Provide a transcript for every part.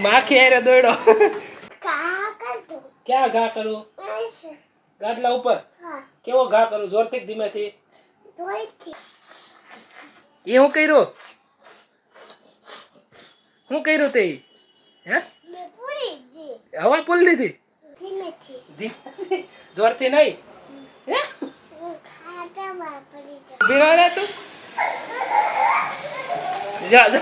માખી આરે દોડ્યો ક્યાં ઘા કરું ગાદલા ઉપર કેવો ઘા કરું જોરથી ધીમેથી એ હું કર્યું તે હે હવા પૂરી લીધી જોરથી નહીં બિરાડે તું જા જા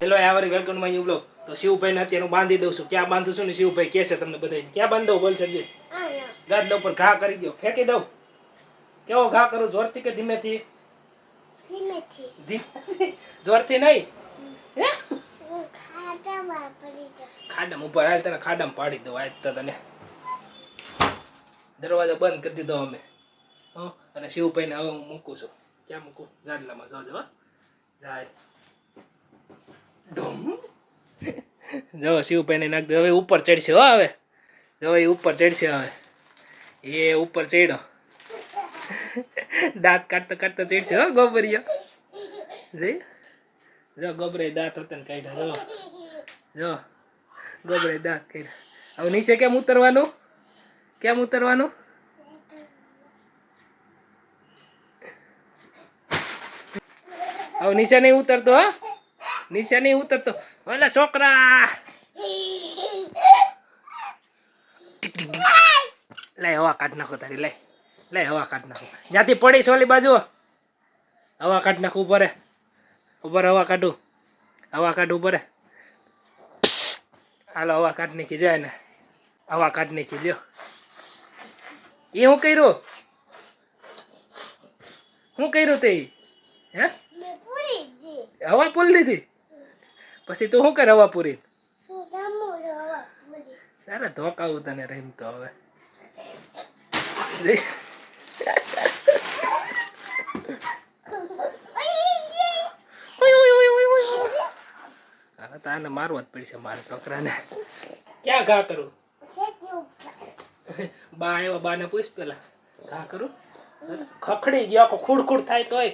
હેલો યાર વેલકમ માય ન્યુ બ્લોગ તો શિવભાઈ ને અત્યારે હું બાંધી દઉં છું ક્યાં બાંધું છું ને શિવભાઈ કહેશે તમને બધાને ક્યાં બાંધો બોલ છે ગાદલા ઉપર ઘા કરી દો ફેંકી દઉં કેવો ઘા કરું જોરથી કે ધીમેથી જોરથી નહીં ખાડામાં ઉપર હાલ તને ખાડામાં પાડી દઉં આજ તો તને દરવાજો બંધ કરી દીધો અમે અને શિવભાઈ ને હવે હું મૂકું છું ક્યાં મૂકું ગાદલામાં જોજો જાય જો શિવભાઈ ને નાખ દે હવે ઉપર ચડશે હો હવે જો એ ઉપર ચડશે હવે એ ઉપર ચડ્યો દાંત કાઢતો કાઢતો ચડશે હો ગોબરિયા જઈ જો ગોબરે દાંત હતા ને કાઢ્યા જો ગોબરે દાંત કાઢ્યા હવે નીચે કેમ ઉતરવાનું હવે નીચે નહીં ઉતરતો હો નીચે નહીં ઉતરતો ઓલા છોકરા લઈ હવા કાઢ નાખો તારી લઈ હવા કાઢ નાખો જ્યાંથી પડીશ ઓલી બાજુ હવા કાઢ નાખું ઉપર હવા કાઢું ઉપર હાલો હવા કાઢ નાખી જાય ને હવા કાઢ નાખી લ્યો એ હું કર્યું તે હે હવા પૂરી લીધી પછી તું શું કર હવા પૂરી તારે ધોકાવું તને રમતો હવે તાને મારવા જ પડશે મારા છોકરાને ક્યાં ઘા કરું બા આવ્યા બાને પૂછ પેલા ઘા કરું ખખડી ગયો આખો ખૂડ થાય તોય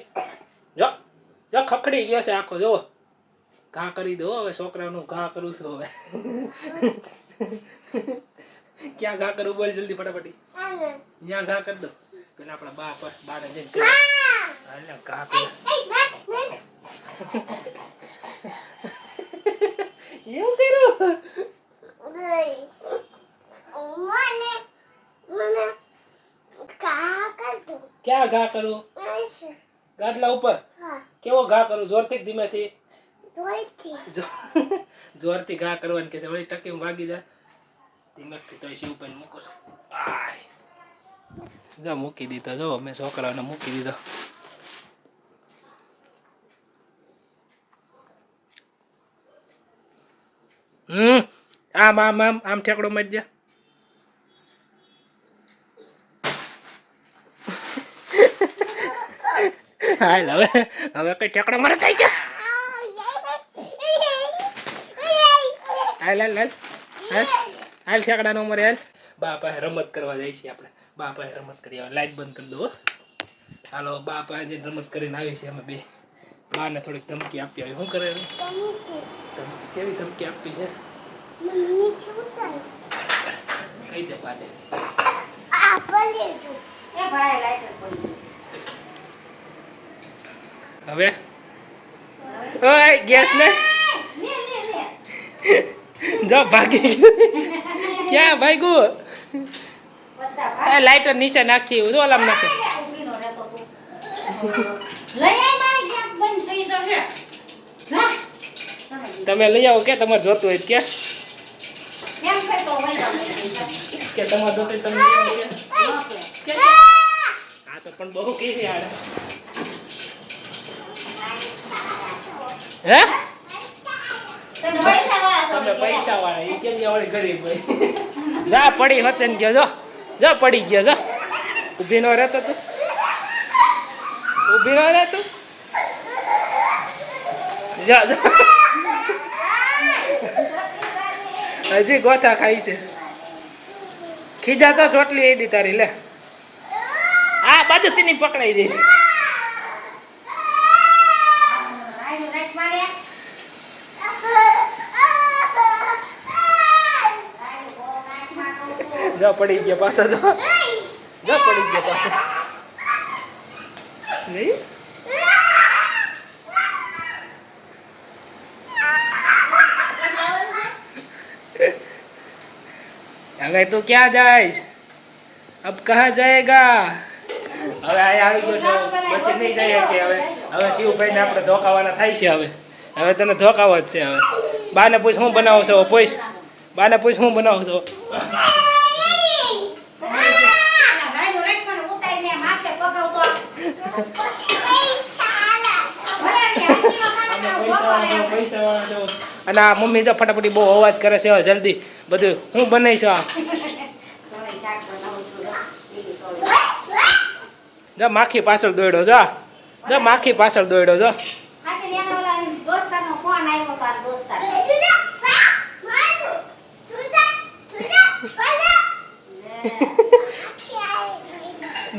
જો ખખડી ગયો છે આખો જો ઘા કરી દો હવે છોકરાનું ઘા કરું છું હવે ક્યાં ઘા કરું બોલ જલ્દી ફટાફટી ત્યાં ઘા કરી દો પેલા આપણા બાને જઈને ઘા કરું એવું કર્યું ક્યાં ઘા કરું ગાદલા ઉપર કેવો ઘા કરું જોરથી ધીમેથી જોરથી ઘા કરવાનું કે છે વળી ટકી ભાગી જાય ધીમેથી તો શિવભાઈ મૂકો છો જો મૂકી દીધો જો મેં છોકરાઓને મૂકી દીધો આમ ઠેકડો મારી જા હાલ હવે કઈ ઠેકડો મારે થાય છે હાલ ઠેકડા નો મરે હાલ બા પાસે રમત કરવા જાય છે આપણે બા પાસે રમત કરી આવે લાઈટ બંધ કરી દો હાલો બા પાસે રમત કરીને આવી છે અમે બે બાને થોડીક ધમકી આપી આવી શું કરે કેવી ધમકી આપી છે કઈ દે બાને હવે ઓય ગેસ ને જો ભાગી ક્યાં ભાગ્યું લાઈટર નીચે નાખી જો ઓલામ નાખે તમે લઈ આવો કે તમારે જોતું હોય કે તમારે જોતું તમે હા તો પણ બહુ કેવી આડે હે તમે પૈસા વાળા એ કેમ વળી ગરીબ હોય જા પડી હોતે ને ગયો જો પડી ગયો જો ઊભી નો રહેતો તું જા હજી ગોથા ખાઈ છે ખીજા તો ચોટલી એડી તારી લે આ બાજુથી ની પકડાઈ દે જા પડી ગયા પાછા જા પડી ગયા પાછા નહીં હવે તું ક્યાં જાઈશ અબ કહા જાયેગા હવે આ આવી ગયો છે પછી નહીં જઈએ કે હવે શિવભાઈ ને આપણે ધોકાવાના થાય છે હવે તને ધોકાવો જ છે હવે બાને પૂછ હું બનાવો છો પૂછ બાને પૂછ હું બનાવો છો અને આ મમ્મી તો ફટાફટી બહુ અવાજ કરે છે હવે જલ્દી બધું હું બનાવીશ જા માખી પાછળ દોડ્યો જા માખી પાછળ દોડ્યો જો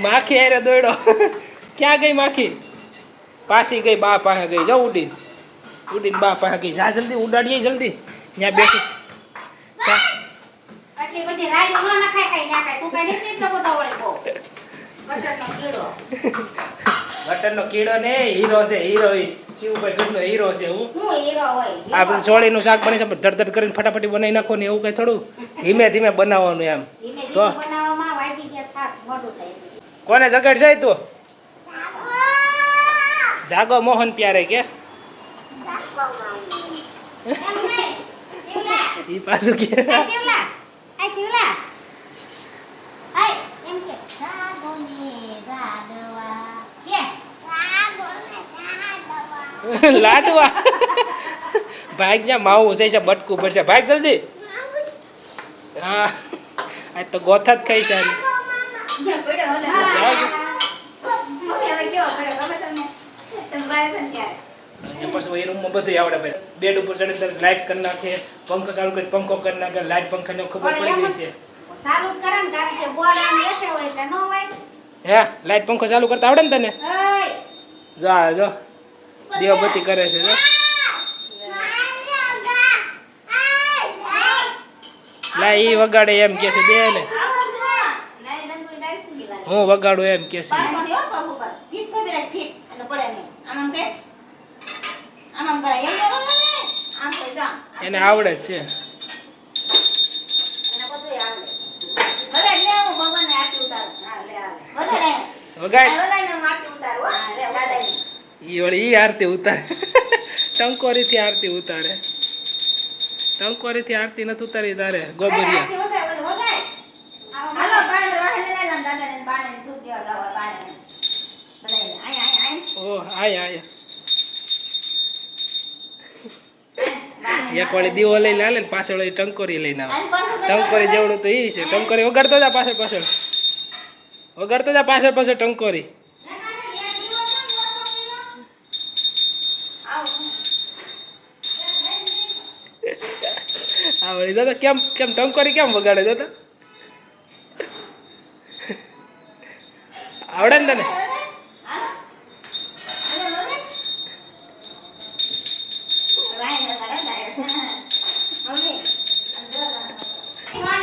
માખી હારે દોડ્યો ક્યાં ગઈ માખી પાછી ગઈ બા પાસે ગઈ જાઓ ઉડીને બા પાસે ગઈ જા જલ્દી ઉડાડીએ જલ્દી ત્યાં બેસી બટરનો કીડો ને હીરો છે હીરો શિવભાઈ ઘરનો હીરો છે હું આ બધું ચોળીનું શાક બને છે પણ ધડ કરીને ફટાફટી બનાવી નાખો ને એવું કઈ થોડું ધીમે ધીમે બનાવવાનું એમ તો કોને જગાડ જાય તું જાગો મોહન પ્યારે કે ઈ પાછું કે લાડવા ભાગ જા માવું છે બટકું પડશે ભાગ જલ્દી હા આ તો ગોથા જ ખાઈ સારી પછી એ રૂમમાં બધું આવડે ભાઈ બેડ ઉપર ચડી લાઈટ કરી નાખે પંખો ચાલુ કરી પંખો કરી નાખે લાઈટ પંખાને ખબર પડી ગઈ છે હે લાઈટ પંખો ચાલુ કરતા આવડે ને તને જા જો દીવાબત્તી કરે છે જો લા ઈ વગાડે એમ કે છે દે ને હું વગાડું એમ કે છે એને આવડે છે ઈ આરતી ઉતારે ટંકોરી થી આરતી ઉતારે ટંકોરી થી આરતી નથી ઉતારી તારે ગોબરિયા ઓ આય એક વાળી દીવો લઈને આલે ને પાછળ ટંકોરી લઈને આવે ટંકોરી જેવડું તો ઈ છે ટંકોરી વગાડતો જા પાછળ વગાડતો જા પાછળ ટંકોરી આવડી દાદા કેમ ટંકોરી કેમ વગાડે દાદા આવડે ને તને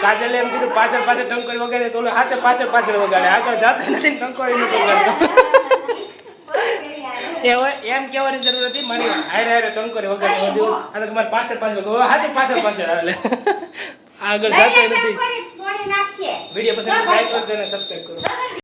કાજલ એમ કીધું પાછળ ટંકોરી વગાડે તો હાથે પાછળ વગાડે આગળ જાતે નથી ટંકોરી નથી વગાડતો એમ કહેવાની જરૂર હતી મારી હારે ટંકોરી વગાડે આ તો મારી પાછળ હાથે પાછળ હાલે આગળ જાતે નથી વિડીયો પસંદ લાઈક કરજો અને સબસ્ક્રાઇબ કરો